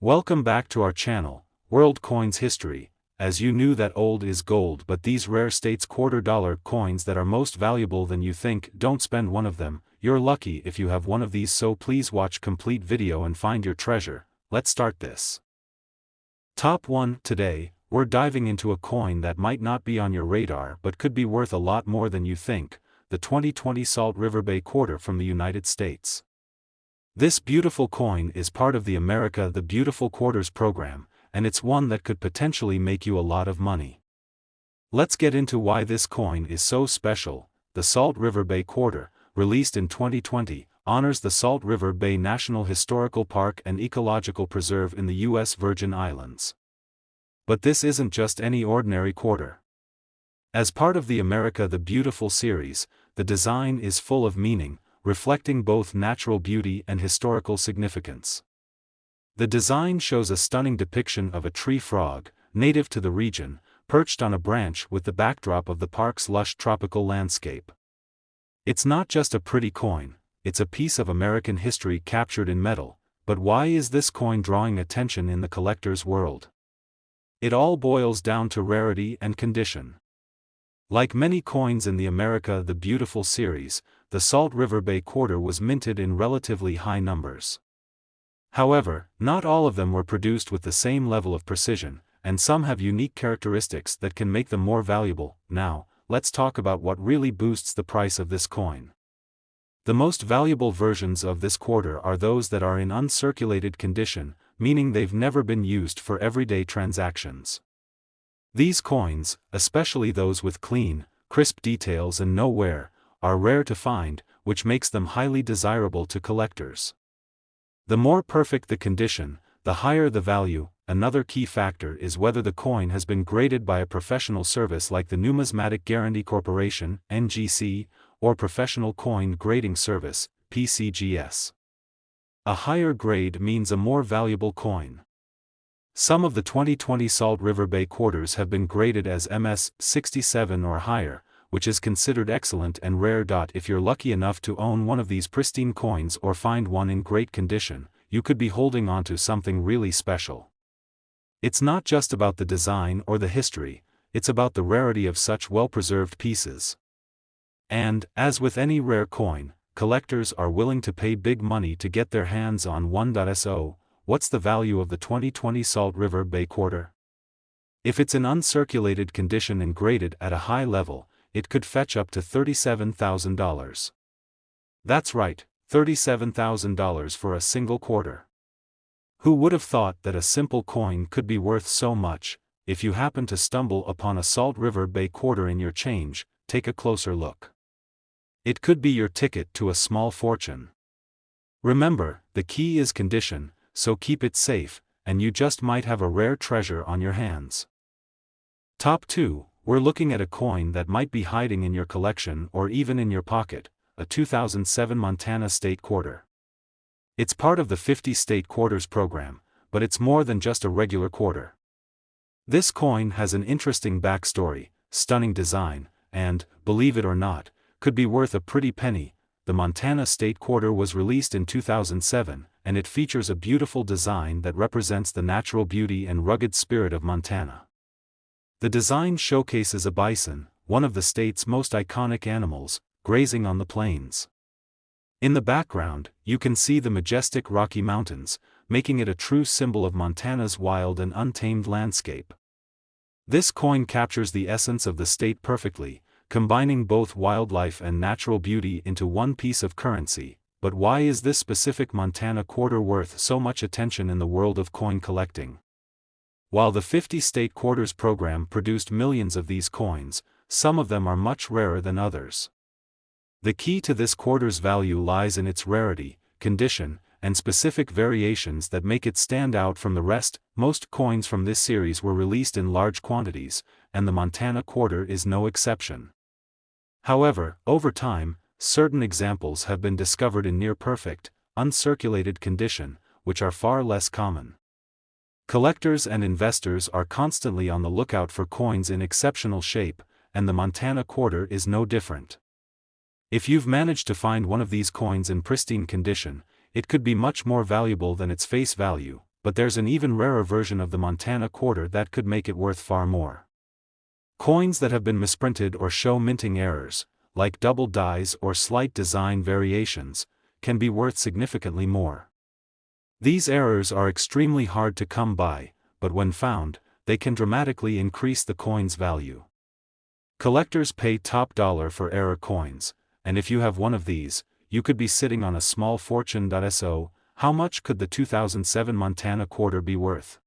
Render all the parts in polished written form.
Welcome back to our channel, World Coins History. As you knew that old is gold, but these rare states $quarter coins that are most valuable than you think, don't spend one of them. You're lucky if you have one of these, so please watch complete video and find your treasure. Let's start this. Top 1. Today, we're diving into a coin that might not be on your radar but could be worth a lot more than you think, the 2020 Salt River Bay Quarter from the United States. This beautiful coin is part of the America the Beautiful Quarters program, and it's one that could potentially make you a lot of money. Let's get into why this coin is so special. The Salt River Bay Quarter, released in 2020, honors the Salt River Bay National Historical Park and Ecological Preserve in the U.S. Virgin Islands. But this isn't just any ordinary quarter. As part of the America the Beautiful series, the design is full of meaning, reflecting both natural beauty and historical significance. The design shows a stunning depiction of a tree frog, native to the region, perched on a branch with the backdrop of the park's lush tropical landscape. It's not just a pretty coin, it's a piece of American history captured in metal. But why is this coin drawing attention in the collector's world? It all boils down to rarity and condition. Like many coins in the America the Beautiful series, the Salt River Bay Quarter was minted in relatively high numbers. However, not all of them were produced with the same level of precision, and some have unique characteristics that can make them more valuable. Now, let's talk about what really boosts the price of this coin. The most valuable versions of this quarter are those that are in uncirculated condition, meaning they've never been used for everyday transactions. These coins, especially those with clean, crisp details and no wear, are rare to find, which makes them highly desirable to collectors. The more perfect the condition, the higher the value. Another key factor is whether the coin has been graded by a professional service like the Numismatic Guarantee Corporation (NGC) or Professional Coin Grading Service (PCGS). A higher grade means a more valuable coin. Some of the 2020 Salt River Bay quarters have been graded as MS 67 or higher, which is considered excellent and rare. If you're lucky enough to own one of these pristine coins or find one in great condition, you could be holding onto something really special. It's not just about the design or the history, it's about the rarity of such well-preserved pieces. And, as with any rare coin, collectors are willing to pay big money to get their hands on one. So, what's the value of the 2020 Salt River Bay Quarter? If it's in uncirculated condition and graded at a high level, it could fetch up to $37,000. That's right, $37,000 for a single quarter. Who would have thought that a simple coin could be worth so much? If you happen to stumble upon a Salt River Bay quarter in your change, take a closer look. It could be your ticket to a small fortune. Remember, the key is condition, so keep it safe, and you just might have a rare treasure on your hands. Top 2. We're looking at a coin that might be hiding in your collection or even in your pocket, a 2007 Montana State Quarter. It's part of the 50 State Quarters program, but it's more than just a regular quarter. This coin has an interesting backstory, stunning design, and, believe it or not, could be worth a pretty penny. The Montana State Quarter was released in 2007, and it features a beautiful design that represents the natural beauty and rugged spirit of Montana. The design showcases a bison, one of the state's most iconic animals, grazing on the plains. In the background, you can see the majestic Rocky Mountains, making it a true symbol of Montana's wild and untamed landscape. This coin captures the essence of the state perfectly, combining both wildlife and natural beauty into one piece of currency. But why is this specific Montana quarter worth so much attention in the world of coin collecting? While the 50 State Quarters program produced millions of these coins, some of them are much rarer than others. The key to this quarter's value lies in its rarity, condition, and specific variations that make it stand out from the rest. Most coins from this series were released in large quantities, and the Montana quarter is no exception. However, over time, certain examples have been discovered in near-perfect, uncirculated condition, which are far less common. Collectors and investors are constantly on the lookout for coins in exceptional shape, and the Montana quarter is no different. If you've managed to find one of these coins in pristine condition, it could be much more valuable than its face value. but there's an even rarer version of the Montana quarter that could make it worth far more. Coins that have been misprinted or show minting errors, like double dies or slight design variations, can be worth significantly more. These errors are extremely hard to come by, but when found, they can dramatically increase the coin's value. Collectors pay top dollar for error coins, and if you have one of these, you could be sitting on a small fortune. So, how much could the 2007 Montana quarter be worth?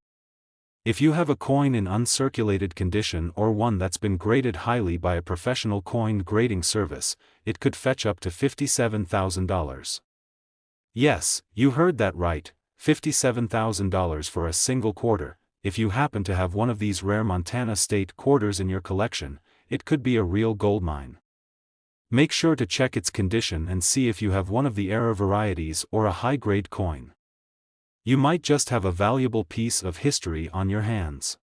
If you have a coin in uncirculated condition or one that's been graded highly by a professional coin grading service, it could fetch up to $57,000. Yes, you heard that right, $57,000 for a single quarter. If you happen to have one of these rare Montana state quarters in your collection, it could be a real goldmine. Make sure to check its condition and see if you have one of the error varieties or a high-grade coin. You might just have a valuable piece of history on your hands.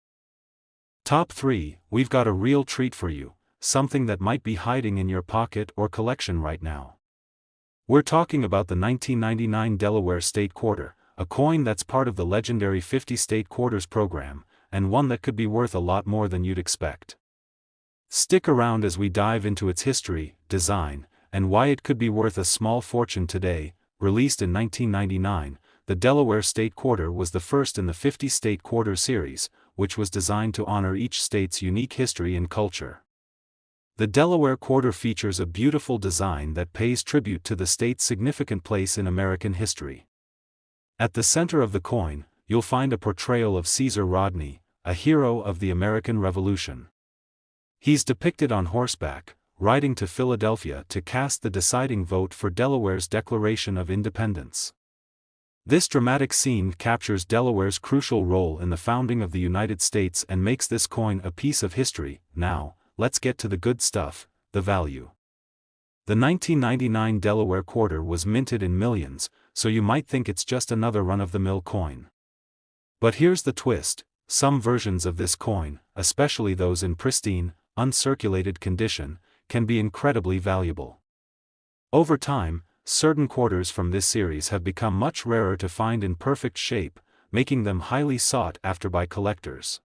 Top 3, we've got a real treat for you, something that might be hiding in your pocket or collection right now. We're talking about the 1999 Delaware State Quarter, a coin that's part of the legendary 50 State Quarters program, and one that could be worth a lot more than you'd expect. Stick around as we dive into its history, design, and why it could be worth a small fortune today. Released in 1999, the Delaware State Quarter was the first in the 50 State Quarter series, which was designed to honor each state's unique history and culture. The Delaware Quarter features a beautiful design that pays tribute to the state's significant place in American history. At the center of the coin, you'll find a portrayal of Caesar Rodney, a hero of the American Revolution. He's depicted on horseback, riding to Philadelphia to cast the deciding vote for Delaware's Declaration of Independence. This dramatic scene captures Delaware's crucial role in the founding of the United States and makes this coin a piece of history. Now, let's get to the good stuff, the value. The 1999 Delaware quarter was minted in millions, so you might think it's just another run-of-the-mill coin. But here's the twist: some versions of this coin, especially those in pristine, uncirculated condition, can be incredibly valuable. Over time, certain quarters from this series have become much rarer to find in perfect shape, making them highly sought after by collectors.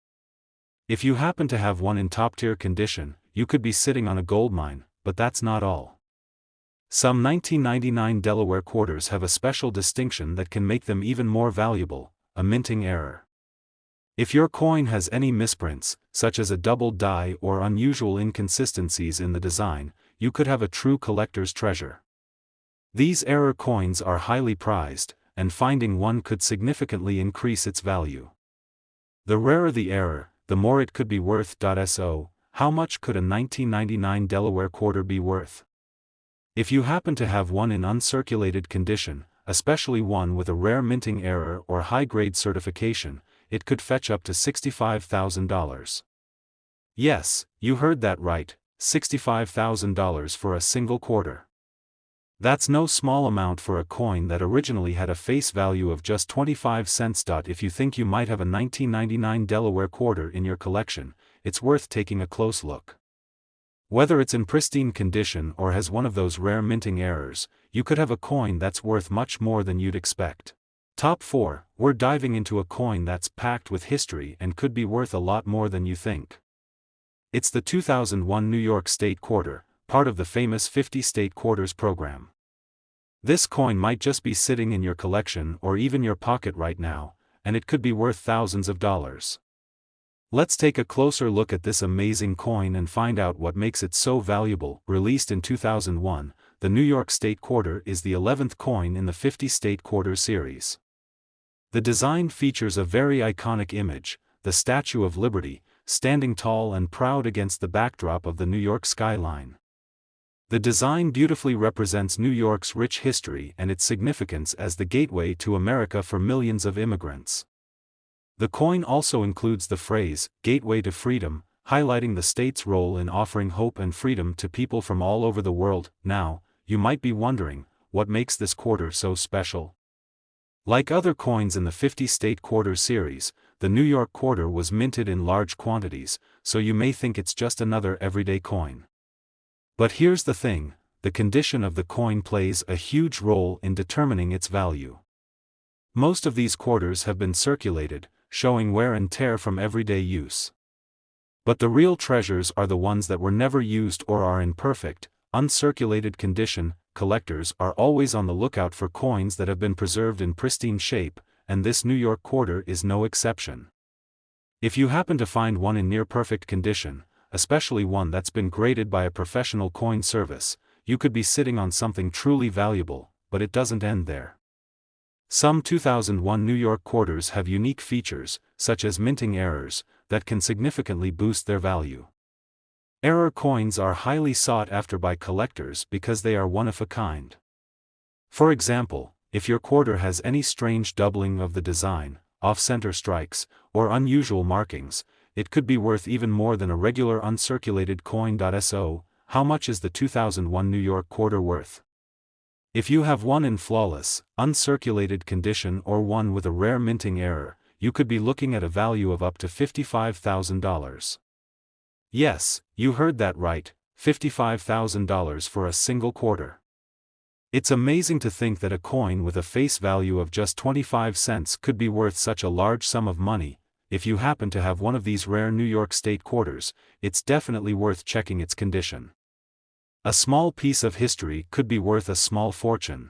If you happen to have one in top-tier condition, you could be sitting on a goldmine, but that's not all. Some 1999 Delaware quarters have a special distinction that can make them even more valuable: a minting error. If your coin has any misprints, such as a double die or unusual inconsistencies in the design, you could have a true collector's treasure. These error coins are highly prized, and finding one could significantly increase its value. The rarer the error, the more it could be worth. So, how much could a 1999 Delaware quarter be worth? If you happen to have one in uncirculated condition, especially one with a rare minting error or high-grade certification, it could fetch up to $65,000. Yes, you heard that right, $65,000 for a single quarter. That's no small amount for a coin that originally had a face value of just 25 cents. If you think you might have a 1999 Delaware quarter in your collection, it's worth taking a close look. Whether it's in pristine condition or has one of those rare minting errors, you could have a coin that's worth much more than you'd expect. Top 4, we're diving into a coin that's packed with history and could be worth a lot more than you think. It's the 2001 New York State Quarter, part of the famous 50 State Quarters program. This coin might just be sitting in your collection or even your pocket right now, and it could be worth thousands of dollars. Let's take a closer look at this amazing coin and find out what makes it so valuable. Released in 2001, the New York State Quarter is the 11th coin in the 50 State Quarter series. The design features a very iconic image, the Statue of Liberty, standing tall and proud against the backdrop of the New York skyline. The design beautifully represents New York's rich history and its significance as the gateway to America for millions of immigrants. The coin also includes the phrase, "Gateway to Freedom," highlighting the state's role in offering hope and freedom to people from all over the world. Now, you might be wondering, what makes this quarter so special? Like other coins in the 50 State Quarter series, the New York quarter was minted in large quantities, so you may think it's just another everyday coin. But here's the thing, the condition of the coin plays a huge role in determining its value. Most of these quarters have been circulated, showing wear and tear from everyday use. But the real treasures are the ones that were never used or are in perfect, uncirculated condition. Collectors are always on the lookout for coins that have been preserved in pristine shape, and this New York quarter is no exception. If you happen to find one in near-perfect condition, especially one that's been graded by a professional coin service, you could be sitting on something truly valuable, but it doesn't end there. Some 2001 New York quarters have unique features, such as minting errors, that can significantly boost their value. Error coins are highly sought after by collectors because they are one of a kind. For example, if your quarter has any strange doubling of the design, off-center strikes, or unusual markings, it could be worth even more than a regular uncirculated coin. So, how much is the 2001 New York quarter worth? If you have one in flawless, uncirculated condition or one with a rare minting error, you could be looking at a value of up to $55,000. Yes, you heard that right, $55,000 for a single quarter. It's amazing to think that a coin with a face value of just 25 cents could be worth such a large sum of money. If you happen to have one of these rare New York State quarters, it's definitely worth checking its condition. A small piece of history could be worth a small fortune.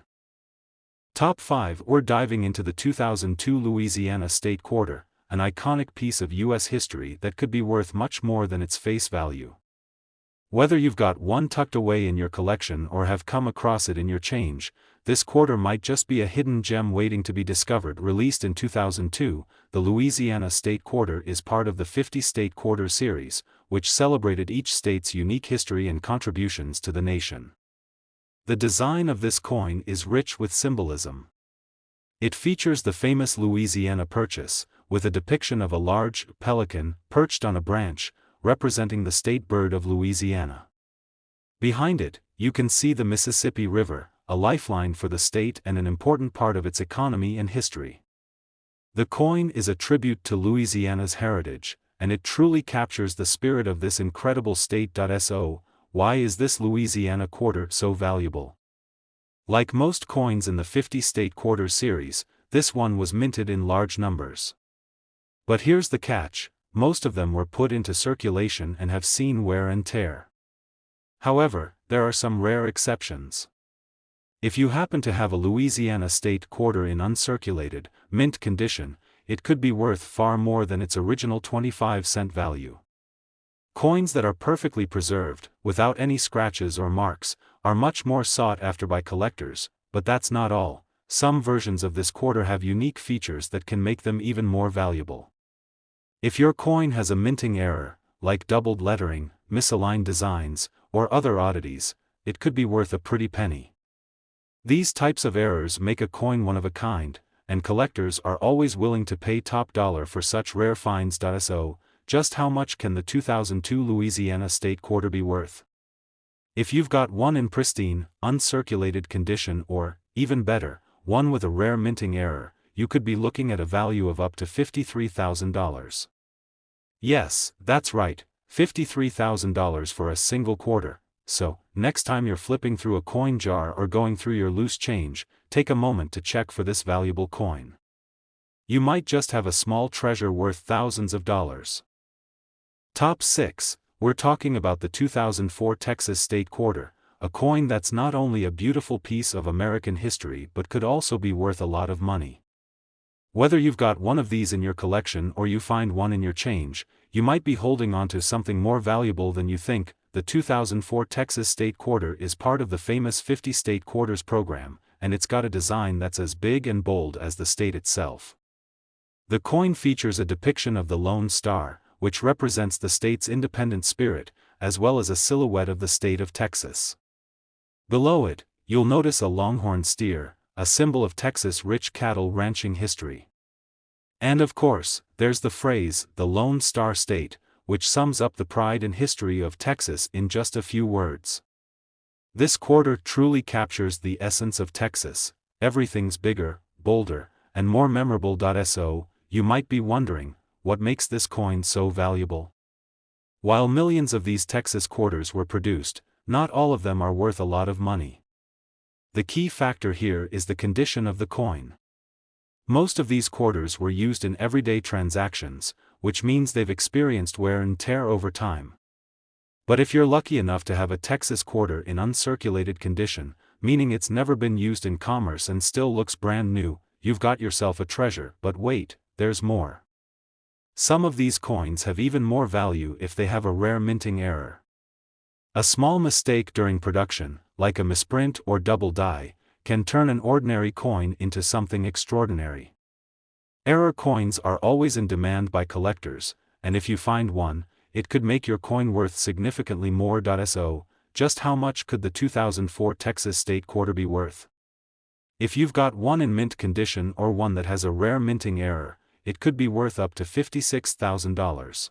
Top 5. We're diving into the 2002 Louisiana State Quarter, an iconic piece of U.S. history that could be worth much more than its face value. Whether you've got one tucked away in your collection or have come across it in your change, this quarter might just be a hidden gem waiting to be discovered. Released in 2002, the Louisiana State Quarter is part of the 50 State Quarter series, which celebrated each state's unique history and contributions to the nation. The design of this coin is rich with symbolism. It features the famous Louisiana Purchase, with a depiction of a large pelican perched on a branch, representing the state bird of Louisiana. Behind it, you can see the Mississippi River, a lifeline for the state and an important part of its economy and history. The coin is a tribute to Louisiana's heritage, and it truly captures the spirit of this incredible state. So, why is this Louisiana quarter so valuable? Like most coins in the 50 State Quarter series, this one was minted in large numbers. But here's the catch: most of them were put into circulation and have seen wear and tear. However, there are some rare exceptions. If you happen to have a Louisiana State Quarter in uncirculated, mint condition, it could be worth far more than its original 25-cent value. Coins that are perfectly preserved, without any scratches or marks, are much more sought after by collectors, but that's not all. Some versions of this quarter have unique features that can make them even more valuable. If your coin has a minting error, like doubled lettering, misaligned designs, or other oddities, it could be worth a pretty penny. These types of errors make a coin one of a kind, and collectors are always willing to pay top dollar for such rare finds. So, just how much can the 2002 Louisiana State Quarter be worth? If you've got one in pristine, uncirculated condition or, even better, one with a rare minting error, you could be looking at a value of up to $53,000. Yes, that's right, $53,000 for a single quarter. So, next time you're flipping through a coin jar or going through your loose change, take a moment to check for this valuable coin. You might just have a small treasure worth thousands of dollars. Top 6. We're talking about the 2004 Texas State Quarter, a coin that's not only a beautiful piece of American history but could also be worth a lot of money. Whether you've got one of these in your collection or you find one in your change, you might be holding on to something more valuable than you think. The 2004 Texas State Quarter is part of the famous 50 State Quarters program, and it's got a design that's as big and bold as the state itself. The coin features a depiction of the Lone Star, which represents the state's independent spirit, as well as a silhouette of the state of Texas. Below it, you'll notice a longhorn steer, a symbol of Texas' rich cattle ranching history. And of course, there's the phrase, the Lone Star State, which sums up the pride and history of Texas in just a few words. This quarter truly captures the essence of Texas. Everything's bigger, bolder, and more memorable. So, you might be wondering, what makes this coin so valuable? While millions of these Texas quarters were produced, not all of them are worth a lot of money. The key factor here is the condition of the coin. Most of these quarters were used in everyday transactions, which means they've experienced wear and tear over time. But if you're lucky enough to have a Texas quarter in uncirculated condition, meaning it's never been used in commerce and still looks brand new, you've got yourself a treasure. But wait, there's more. Some of these coins have even more value if they have a rare minting error. A small mistake during production, like a misprint or double die, can turn an ordinary coin into something extraordinary. Error coins are always in demand by collectors, and if you find one, it could make your coin worth significantly more. So, just how much could the 2004 Texas State Quarter be worth? If you've got one in mint condition or one that has a rare minting error, it could be worth up to $56,000.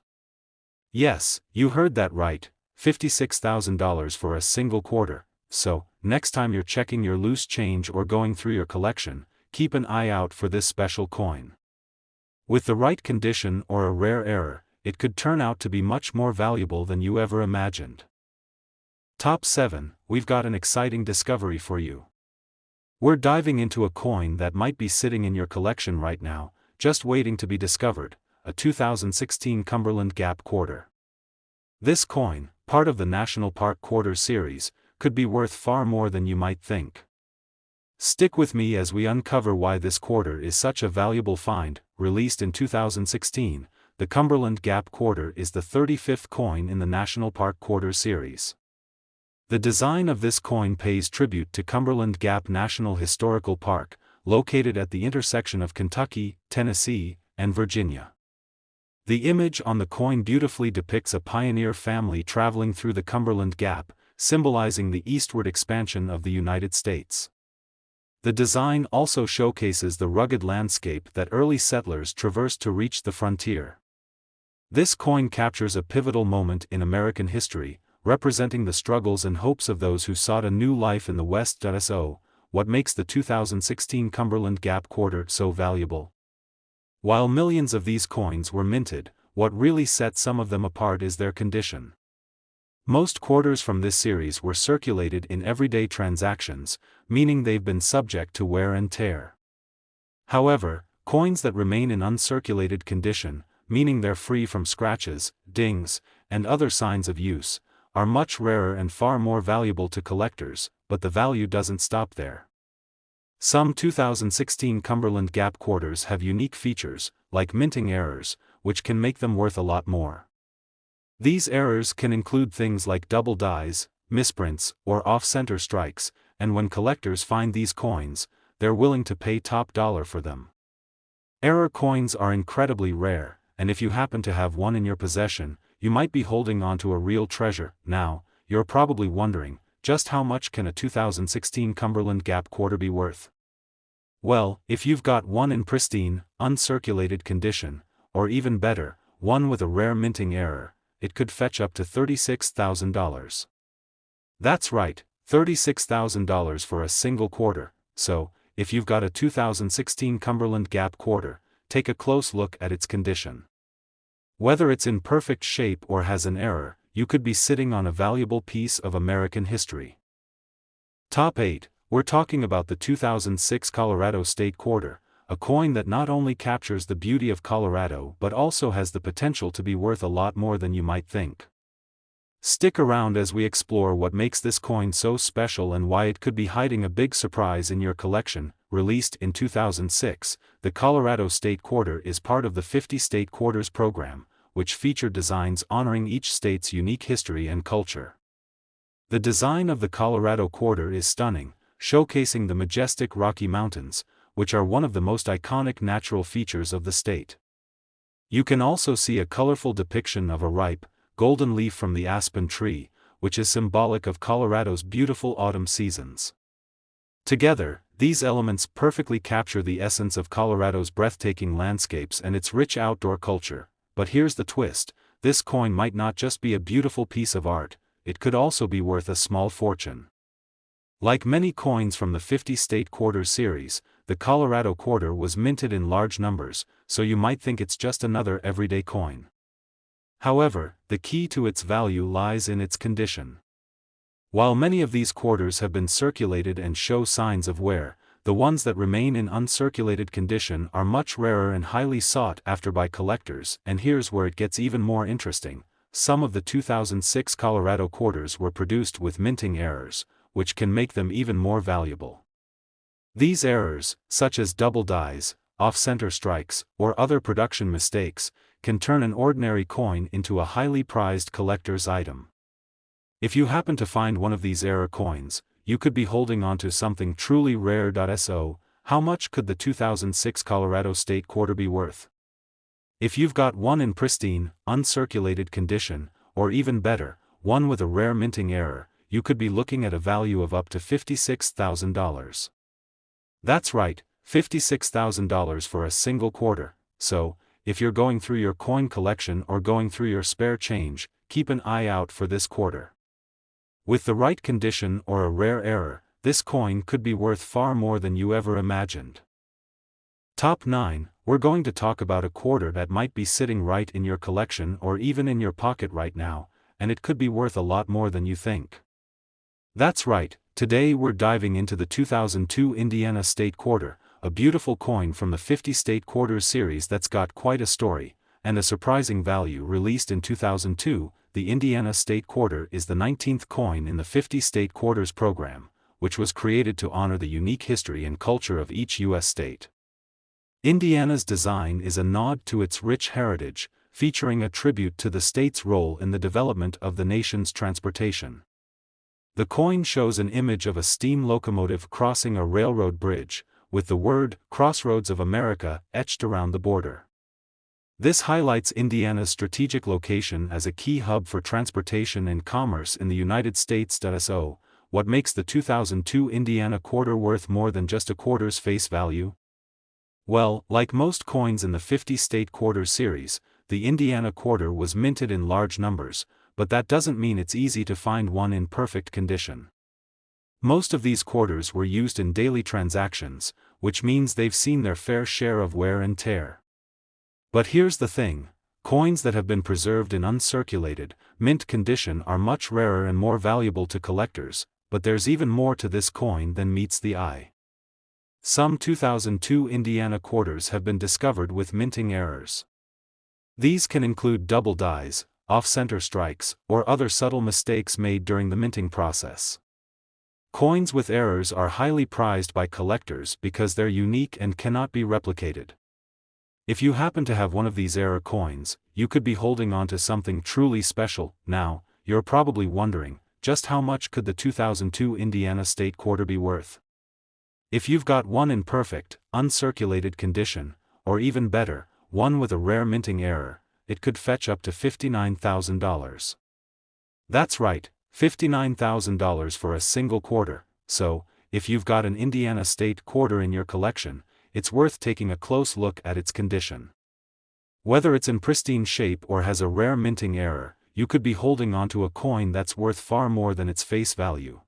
Yes, you heard that right, $56,000 for a single quarter. So, next time you're checking your loose change or going through your collection, keep an eye out for this special coin. With the right condition or a rare error, it could turn out to be much more valuable than you ever imagined. Top 7, we've got an exciting discovery for you. We're diving into a coin that might be sitting in your collection right now, just waiting to be discovered, a 2016 Cumberland Gap Quarter. This coin, part of the National Park Quarter series, could be worth far more than you might think. Stick with me as we uncover why this quarter is such a valuable find. Released in 2016, the Cumberland Gap Quarter is the 35th coin in the National Park Quarter series. The design of this coin pays tribute to Cumberland Gap National Historical Park, located at the intersection of Kentucky, Tennessee, and Virginia. The image on the coin beautifully depicts a pioneer family traveling through the Cumberland Gap, symbolizing the eastward expansion of the United States. The design also showcases the rugged landscape that early settlers traversed to reach the frontier. This coin captures a pivotal moment in American history, representing the struggles and hopes of those who sought a new life in the West. So, what makes the 2016 Cumberland Gap Quarter so valuable? While millions of these coins were minted, what really set some of them apart is their condition. Most quarters from this series were circulated in everyday transactions, meaning they've been subject to wear and tear. However, coins that remain in uncirculated condition, meaning they're free from scratches, dings, and other signs of use, are much rarer and far more valuable to collectors. But the value doesn't stop there. Some 2016 Cumberland Gap quarters have unique features, like minting errors, which can make them worth a lot more. These errors can include things like double dies, misprints, or off-center strikes, and when collectors find these coins, they're willing to pay top dollar for them. Error coins are incredibly rare, and if you happen to have one in your possession, you might be holding on to a real treasure. Now, you're probably wondering, just how much can a 2016 Cumberland Gap quarter be worth? Well, if you've got one in pristine, uncirculated condition, or even better, one with a rare minting error, it could fetch up to $36,000. That's right, $36,000 for a single quarter. So, if you've got a 2016 Cumberland Gap quarter, take a close look at its condition. Whether it's in perfect shape or has an error, you could be sitting on a valuable piece of American history. Top 8, we're talking about the 2006 Colorado State Quarter, a coin that not only captures the beauty of Colorado but also has the potential to be worth a lot more than you might think. Stick around as we explore what makes this coin so special and why it could be hiding a big surprise in your collection. Released in 2006, the Colorado State Quarter is part of the 50 State Quarters program, which featured designs honoring each state's unique history and culture. The design of the Colorado Quarter is stunning, showcasing the majestic Rocky Mountains, which are one of the most iconic natural features of the state. You can also see a colorful depiction of a ripe, golden leaf from the aspen tree, which is symbolic of Colorado's beautiful autumn seasons. Together, these elements perfectly capture the essence of Colorado's breathtaking landscapes and its rich outdoor culture. But here's the twist, this coin might not just be a beautiful piece of art, it could also be worth a small fortune. Like many coins from the 50 State Quarter series, the Colorado Quarter was minted in large numbers, so you might think it's just another everyday coin. However, the key to its value lies in its condition. While many of these quarters have been circulated and show signs of wear, The ones that remain in uncirculated condition are much rarer and highly sought after by collectors, and here's where it gets even more interesting. Some of the 2006 Colorado quarters were produced with minting errors, which can make them even more valuable. These errors, such as double dies, off-center strikes, or other production mistakes, can turn an ordinary coin into a highly prized collector's item. If you happen to find one of these error coins, you could be holding onto something truly rare. So, how much could the 2006 Colorado State quarter be worth? If you've got one in pristine, uncirculated condition, or even better, one with a rare minting error, you could be looking at a value of up to $56,000. That's right, $56,000 for a single quarter. So, if you're going through your coin collection or going through your spare change, keep an eye out for this quarter. With the right condition or a rare error, this coin could be worth far more than you ever imagined. Top 9, we're going to talk about a quarter that might be sitting right in your collection or even in your pocket right now, and it could be worth a lot more than you think. That's right, today we're diving into the 2002 Indiana State Quarter, a beautiful coin from the 50 State Quarters series that's got quite a story, and a surprising value. Released in 2002, the Indiana State Quarter is the 19th coin in the 50 State Quarters program, which was created to honor the unique history and culture of each U.S. state. Indiana's design is a nod to its rich heritage, featuring a tribute to the state's role in the development of the nation's transportation. The coin shows an image of a steam locomotive crossing a railroad bridge, with the word "Crossroads of America" etched around the border. This highlights Indiana's strategic location as a key hub for transportation and commerce in the United States. So, what makes the 2002 Indiana quarter worth more than just a quarter's face value? Well, like most coins in the 50 State Quarters series, the Indiana quarter was minted in large numbers, but that doesn't mean it's easy to find one in perfect condition. Most of these quarters were used in daily transactions, which means they've seen their fair share of wear and tear. But here's the thing, coins that have been preserved in uncirculated, mint condition are much rarer and more valuable to collectors, but there's even more to this coin than meets the eye. Some 2002 Indiana quarters have been discovered with minting errors. These can include double dies, off-center strikes, or other subtle mistakes made during the minting process. Coins with errors are highly prized by collectors because they're unique and cannot be replicated. If you happen to have one of these error coins, you could be holding on to something truly special. Now, you're probably wondering, just how much could the 2002 Indiana State Quarter be worth? If you've got one in perfect, uncirculated condition, or even better, one with a rare minting error, it could fetch up to $59,000. That's right, $59,000 for a single quarter. So, if you've got an Indiana State Quarter in your collection, it's worth taking a close look at its condition. Whether it's in pristine shape or has a rare minting error, you could be holding onto a coin that's worth far more than its face value.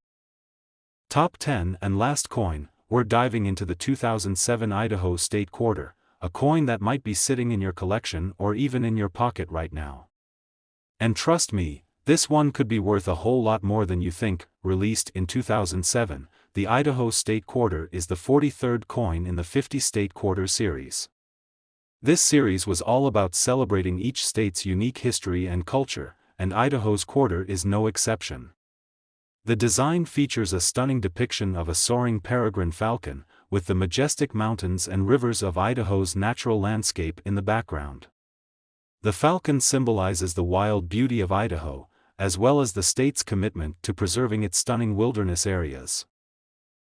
Top 10 and last coin, we're diving into the 2007 Idaho State Quarter, a coin that might be sitting in your collection or even in your pocket right now. And trust me, this one could be worth a whole lot more than you think. Released in 2007, the Idaho State Quarter is the 43rd coin in the 50 State Quarters series. This series was all about celebrating each state's unique history and culture, and Idaho's quarter is no exception. The design features a stunning depiction of a soaring peregrine falcon, with the majestic mountains and rivers of Idaho's natural landscape in the background. The falcon symbolizes the wild beauty of Idaho, as well as the state's commitment to preserving its stunning wilderness areas.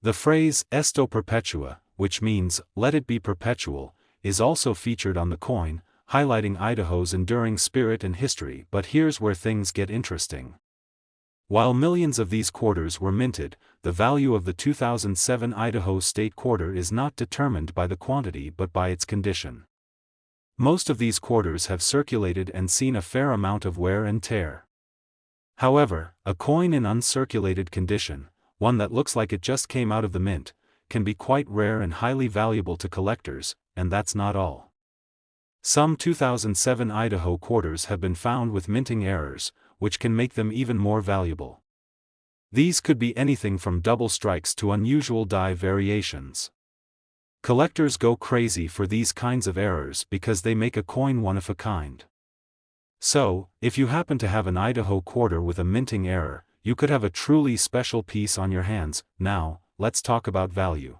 The phrase "Esto Perpetua," which means, "let it be perpetual," is also featured on the coin, highlighting Idaho's enduring spirit and history. But here's where things get interesting. While millions of these quarters were minted, the value of the 2007 Idaho State Quarter is not determined by the quantity but by its condition. Most of these quarters have circulated and seen a fair amount of wear and tear. However, a coin in uncirculated condition, one that looks like it just came out of the mint, can be quite rare and highly valuable to collectors, and that's not all. Some 2007 Idaho quarters have been found with minting errors, which can make them even more valuable. These could be anything from double strikes to unusual die variations. Collectors go crazy for these kinds of errors because they make a coin one of a kind. So, if you happen to have an Idaho quarter with a minting error, you could have a truly special piece on your hands. Now, let's talk about value.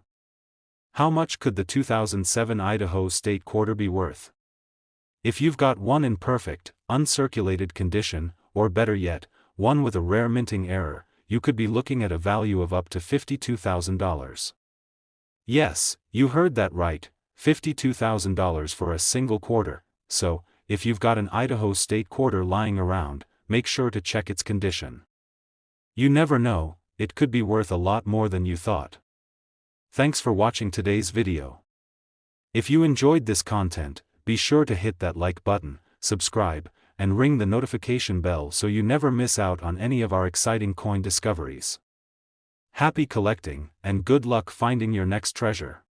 How much could the 2007 Idaho state quarter be worth? If you've got one in perfect, uncirculated condition, or better yet, one with a rare minting error, you could be looking at a value of up to $52,000. Yes, you heard that right, $52,000 for a single quarter. So, if you've got an Idaho state quarter lying around, make sure to check its condition. You never know, it could be worth a lot more than you thought. Thanks for watching today's video. If you enjoyed this content, be sure to hit that like button, subscribe, and ring the notification bell so you never miss out on any of our exciting coin discoveries. Happy collecting, and good luck finding your next treasure.